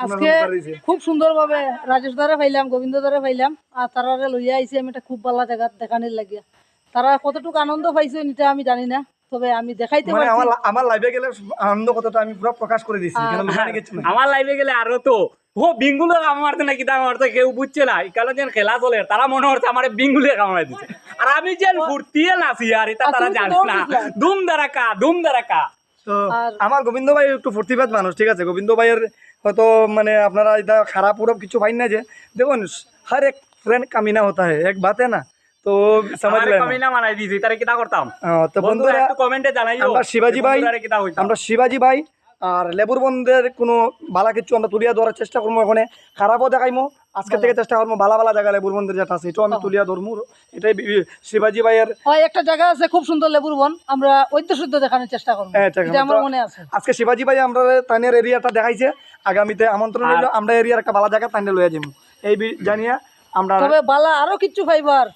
আজকে খুব সুন্দরভাবে রাজেশ দ্বারা পাইলাম, গোবিন্দ দ্বারা পাইলাম, আর তারা লইয়া আইছি আমি একটা খুব ভালো জায়গা দেখানোর লাগিয়া। তারা কতটুকু আনন্দ পাইছে এটা আমি জানি না, তবে আমি দেখাইতে মানে পারছি। আমার লাইভে গেলে আনন্দ কথাটা আমি পুরো প্রকাশ করে দিছি, কেন লুকানো কিছু নাই। আমার লাইভে গেলে আরো তো ও বিঙ্গুলে কামারতে নাকি তা আমার তো কেউ বুঝছে না, কারণ যেন খেলা চলে তারা মনে হচ্ছে আমার বিঙ্গুলে কামাই দিচ্ছে, আর আমি যেন ফুর্তিয়ে নাচি আর এটা তারা জানে না। ধুম ধারাকা ধুম ধারাকা। তো আমার গোবিন্দ ভাই একটু ফুর্তিবাদ মানুষ, ঠিক আছে। গোবিন্দ ভাইয়ের হয়তো মানে আপনারা এটা খারাপ পুরো কিছু পাই না, যে দেখুন হর এক ফ্রেন্ড কামিনা হতা হ্যায়, এক বাতে না, তো সমাজ আমারে কমিনা মানাই দিছি তারে কিটা করতাম। তো বন্ধুরা বন্ধুরা একটু কমেন্টে জানাইও আমরা শিবাজি ভাই, বন্ধুরা কিটা হইতাম। আমরা শিবাজি ভাই আর লেবুর বন্ধের কোনো বালা কিছু আমরা তুলিয়া ধরার চেষ্টা করবো, ওখানে খারাপও দেখাইমো, আজকে থেকে চেষ্টা করবো ভালো ভালো জায়গা লেবুর বন্ধের যেটা আছে এটাও আমি তুলিয়া ধরবো। এটাই শিবাজি ভাইয়ের একটা জায়গা আছে খুব সুন্দর লেবুর বন, আমরা ঐত্য শুদ্ধ দেখানোর চেষ্টা করবো, এটা আমার মনে আছে। আজকে শিবাজি ভাই আমরা তাইনের এরিয়াটা দেখাইছে, আগামীতে আমন্ত্রণ রইল, আমরা এরিয়ার একটা ভালো জায়গা তাইনে লইয়া যাবো এই জানিয়া আমরা। তবে বালা আরো কিছু পাইবার